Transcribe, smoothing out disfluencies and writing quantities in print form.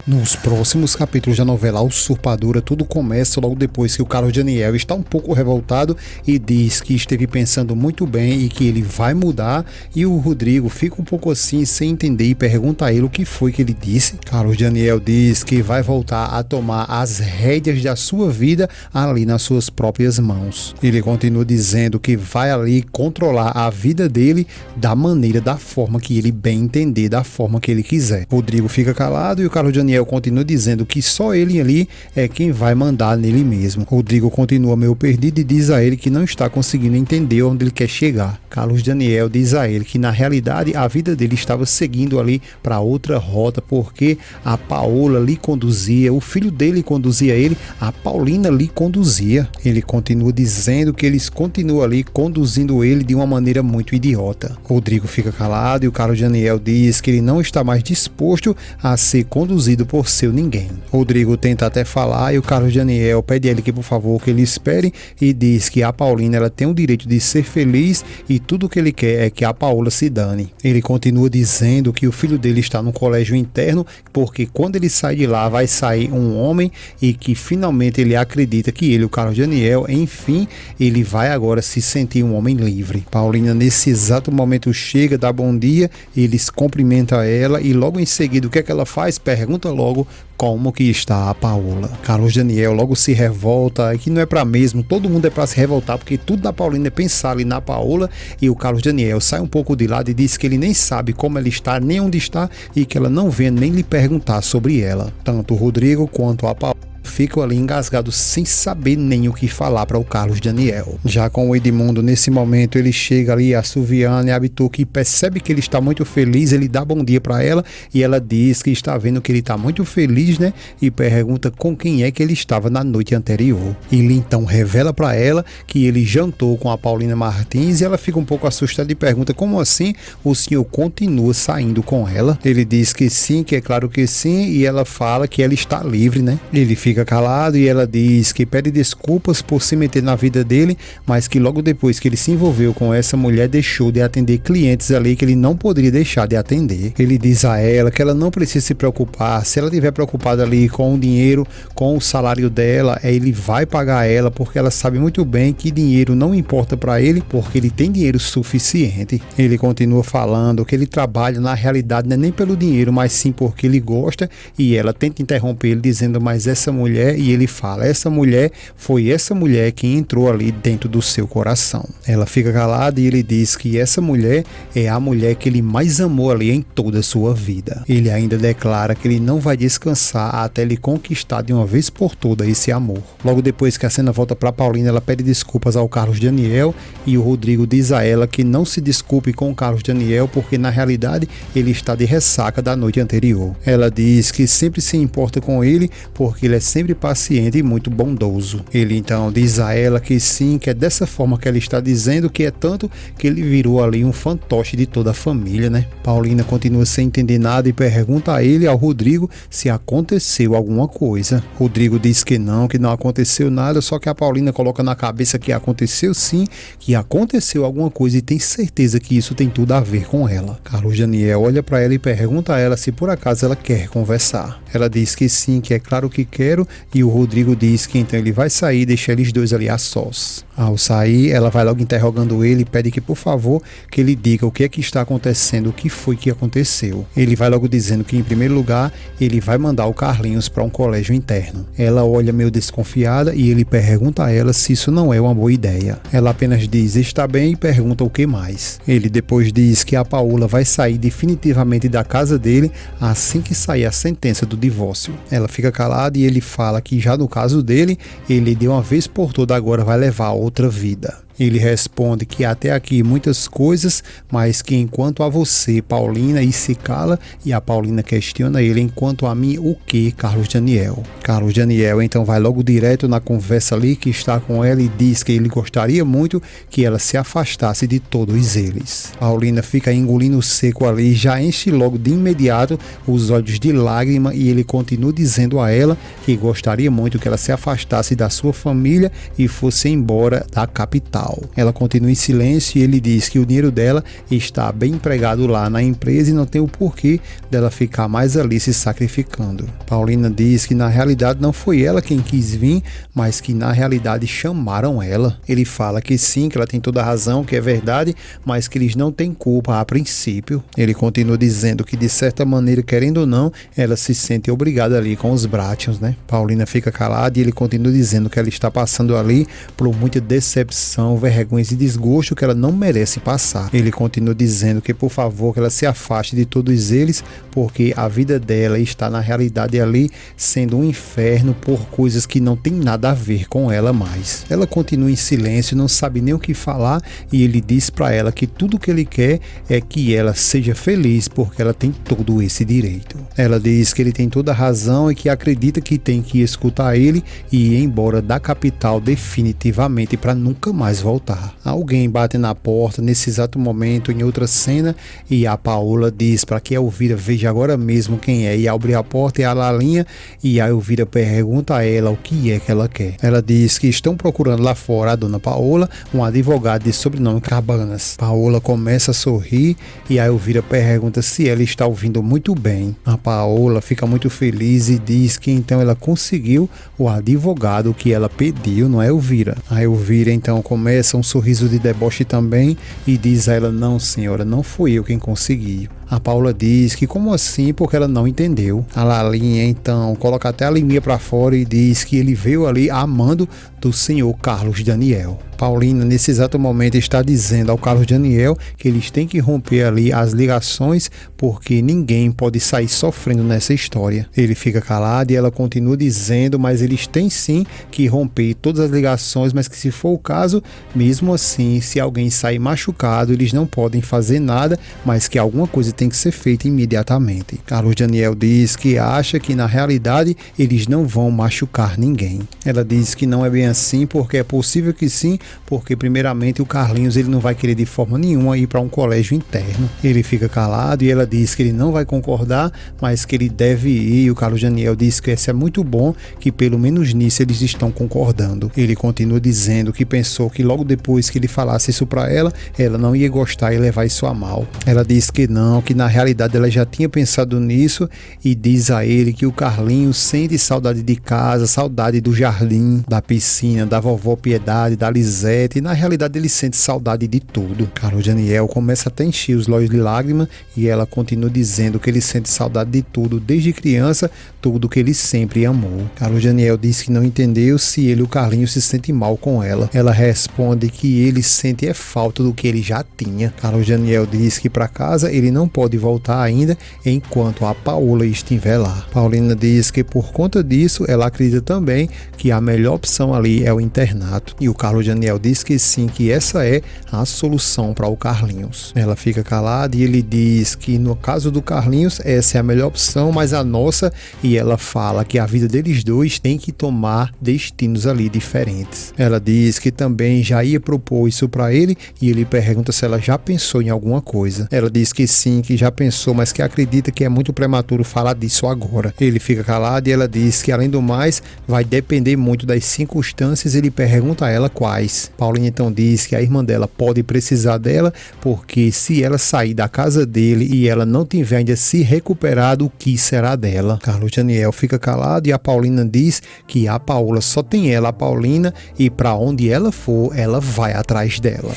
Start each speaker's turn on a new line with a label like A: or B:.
A: Nos próximos capítulos da novela A Usurpadora, tudo começa logo depois que o Carlos Daniel está um pouco revoltado e diz que esteve pensando muito bem e que ele vai mudar, e o Rodrigo fica um pouco assim sem entender e pergunta a ele o que foi que ele disse. Carlos Daniel diz que vai voltar a tomar as rédeas da sua vida ali nas suas próprias mãos. Ele continua dizendo que vai ali controlar a vida dele da maneira, da forma que ele bem entender, da forma que ele quiser. Rodrigo fica calado e o Carlos Daniel continua dizendo que só ele ali é quem vai mandar nele mesmo. Rodrigo continua meio perdido e diz a ele que não está conseguindo entender onde ele quer chegar. Carlos Daniel diz a ele que na realidade a vida dele estava seguindo ali para outra rota, porque a Paola lhe conduzia, o filho dele conduzia ele, a Paulina lhe conduzia. Ele continua dizendo que eles continuam ali conduzindo ele de uma maneira muito idiota. Rodrigo fica calado e o Carlos Daniel diz que ele não está mais disposto a ser conduzido por seu ninguém. Rodrigo tenta até falar e o Carlos Daniel pede a ele que por favor que ele espere e diz que a Paulina ela tem o direito de ser feliz e tudo que ele quer é que a Paola se dane. Ele continua dizendo que o filho dele está no colégio interno porque quando ele sai de lá vai sair um homem e que finalmente ele acredita que ele, o Carlos Daniel, enfim, ele vai agora se sentir um homem livre. Paulina nesse exato momento chega, dá bom dia, eles cumprimentam ela e logo em seguida o que é que ela faz? Pergunta logo como que está a Paola. Carlos Daniel logo se revolta, que não é pra mesmo, todo mundo é pra se revoltar, porque tudo da Paulina é pensar ali na Paola, e o Carlos Daniel sai um pouco de lado e diz que ele nem sabe como ela está, nem onde está, e que ela não vem nem lhe perguntar sobre ela. Tanto o Rodrigo quanto a Paola ficam ali engasgados sem saber nem o que falar para o Carlos Daniel. Já com o Edmundo, nesse momento, ele chega ali assoviando e a Bituque percebe que ele está muito feliz, ele dá bom dia para ela e ela diz que está vendo que ele está muito feliz, né? E pergunta com quem é que ele estava na noite anterior. Ele então revela para ela que ele jantou com a Paulina Martins e ela fica um pouco assustada e pergunta como assim o senhor continua saindo com ela? Ele diz que sim, que é claro que sim, e ela fala que ela está livre, né? Ele fica calado e ela diz que pede desculpas por se meter na vida dele, mas que logo depois que ele se envolveu com essa mulher deixou de atender clientes ali que ele não poderia deixar de atender. Ele diz a ela que ela não precisa se preocupar, se ela estiver preocupada ali com o dinheiro, com o salário dela, ele vai pagar ela, porque ela sabe muito bem que dinheiro não importa para ele, porque ele tem dinheiro suficiente. Ele continua falando que ele trabalha na realidade não é nem pelo dinheiro, mas sim porque ele gosta, e ela tenta interromper ele dizendo, mas essa mulher, e ele fala, essa mulher foi essa mulher que entrou ali dentro do seu coração. Ela fica calada e ele diz que essa mulher é a mulher que ele mais amou ali em toda a sua vida. Ele ainda declara que ele não vai descansar até ele conquistar de uma vez por todas esse amor. Logo depois que a cena volta para Paulina, ela pede desculpas ao Carlos Daniel e o Rodrigo diz a ela que não se desculpe com o Carlos Daniel porque na realidade ele está de ressaca da noite anterior. Ela diz que sempre se importa com ele porque ele é sempre paciente e muito bondoso. Ele então diz a ela que sim, que é dessa forma que ela está dizendo, que é tanto que ele virou ali um fantoche de toda a família, né? Paulina continua sem entender nada e pergunta a ele, ao Rodrigo, se aconteceu alguma coisa. Rodrigo diz que não aconteceu nada, só que a Paulina coloca na cabeça que aconteceu sim, que aconteceu alguma coisa e tem certeza que isso tem tudo a ver com ela. Carlos Daniel olha para ela e pergunta a ela se por acaso ela quer conversar. Ela diz que sim, que é claro que quero, e o Rodrigo diz que então ele vai sair e deixar eles dois ali a sós. Ao sair, ela vai logo interrogando ele e pede que por favor que ele diga o que é que está acontecendo, o que foi que aconteceu. Ele vai logo dizendo que em primeiro lugar ele vai mandar o Carlinhos para um colégio interno. Ela olha meio desconfiada e ele pergunta a ela se isso não é uma boa ideia. Ela apenas diz está bem e pergunta o que mais. Ele depois diz que a Paola vai sair definitivamente da casa dele assim que sair a sentença do divórcio. Ela fica calada e ele fala que já no caso dele, ele de uma vez por toda agora vai levar outra vida. Ele responde que até aqui muitas coisas, mas que enquanto a você, Paulina, e se cala, e a Paulina questiona ele, enquanto a mim, o que, Carlos Daniel? Carlos Daniel então vai logo direto na conversa ali que está com ela e diz que ele gostaria muito que ela se afastasse de todos eles. Paulina fica engolindo seco ali, já enche logo de imediato os olhos de lágrima e ele continua dizendo a ela que gostaria muito que ela se afastasse da sua família e fosse embora da capital. capital. Ela continua em silêncio e ele diz que o dinheiro dela está bem empregado lá na empresa e não tem o porquê dela ficar mais ali se sacrificando. Paulina diz que na realidade não foi ela quem quis vir, mas que na realidade chamaram ela. Ele fala que sim, que ela tem toda a razão, que é verdade, mas que eles não têm culpa a princípio. Ele continua dizendo que de certa maneira, querendo ou não, ela se sente obrigada ali com os Baratheons, né? Paulina fica calada e ele continua dizendo que ela está passando ali por muita decepção, vergonha e desgosto que ela não merece passar. Ele continua dizendo que por favor que ela se afaste de todos eles, porque a vida dela está na realidade ali sendo um inferno por coisas que não tem nada a ver com ela mais. Ela continua em silêncio, não sabe nem o que falar e ele diz para ela que tudo que ele quer é que ela seja feliz porque ela tem todo esse direito. Ela diz que ele tem toda a razão e que acredita que tem que escutar ele e ir embora da capital definitivamente para nunca mais voltar. Alguém bate na porta nesse exato momento em outra cena e a Paola diz para que a Elvira veja agora mesmo quem é e abre a porta e a Lalinha e a Elvira pergunta a ela o que é que ela quer. Ela diz que estão procurando lá fora a dona Paola, um advogado de sobrenome Cabanas. Paola começa a sorrir e a Elvira pergunta se ela está ouvindo muito bem. A Paola fica muito feliz e diz que então ela conseguiu o advogado que ela pediu, não é, Elvira? A Elvira então começa um sorriso de deboche também e diz a ela: não senhora, não fui eu quem consegui. A Paula diz que como assim, porque ela não entendeu. A Lalinha então coloca até a linguinha para fora e diz que ele veio ali amando do senhor Carlos Daniel. Paulina nesse exato momento está dizendo ao Carlos Daniel que eles têm que romper ali as ligações porque ninguém pode sair sofrendo nessa história. Ele fica calado e ela continua dizendo, mas eles têm sim que romper todas as ligações, mas que se for o caso, mesmo assim, se alguém sair machucado, eles não podem fazer nada, mas que alguma coisa tem que ser feita imediatamente. Carlos Daniel diz que acha que na realidade eles não vão machucar ninguém. Ela diz que não é bem assim porque é possível que sim, porque primeiramente o Carlinhos ele não vai querer de forma nenhuma ir para um colégio interno. Ele fica calado e ela diz que ele não vai concordar, mas que ele deve ir. E o Carlos Daniel diz que isso é muito bom, que pelo menos nisso eles estão concordando. Ele continua dizendo que pensou que logo depois que ele falasse isso para ela, ela não ia gostar e levar isso a mal. Ela diz que não, que na realidade ela já tinha pensado nisso e diz a ele que o Carlinhos sente saudade de casa, saudade do jardim, da piscina, da vovó Piedade, da Lisete, e na realidade ele sente saudade de tudo. Carlos Daniel começa até a encher os olhos de lágrimas e ela continua dizendo que ele sente saudade de tudo, desde criança, tudo que ele sempre amou. Carlos Daniel diz que não entendeu se ele, o Carlinhos, se sente mal com ela. Ela responde que ele sente é falta do que ele já tinha. Carlos Daniel diz que para casa ele não pode voltar ainda enquanto a Paola estiver lá. Paulina diz que por conta disso ela acredita também que a melhor opção ali é o internato. E o Carlos Daniel diz que sim, que essa é a solução para o Carlinhos. Ela fica calada e ele diz que no caso do Carlinhos essa é a melhor opção, mas a nossa, e ela fala que a vida deles dois tem que tomar destinos ali diferentes. Ela diz que também já ia propor isso para ele e ele pergunta se ela já pensou em alguma coisa. Ela diz que sim, que já pensou, mas que acredita que é muito prematuro falar disso agora. Ele fica calado e ela diz que além do mais vai depender muito das circunstâncias. Ele pergunta a ela quais. Paulina então diz que a irmã dela pode precisar dela porque se ela sair da casa dele e ela não tiver ainda se recuperado, o que será dela? Carlos Daniel fica calado e a Paulina diz que a Paola só tem ela, a Paulina, e para onde ela for, ela vai atrás dela.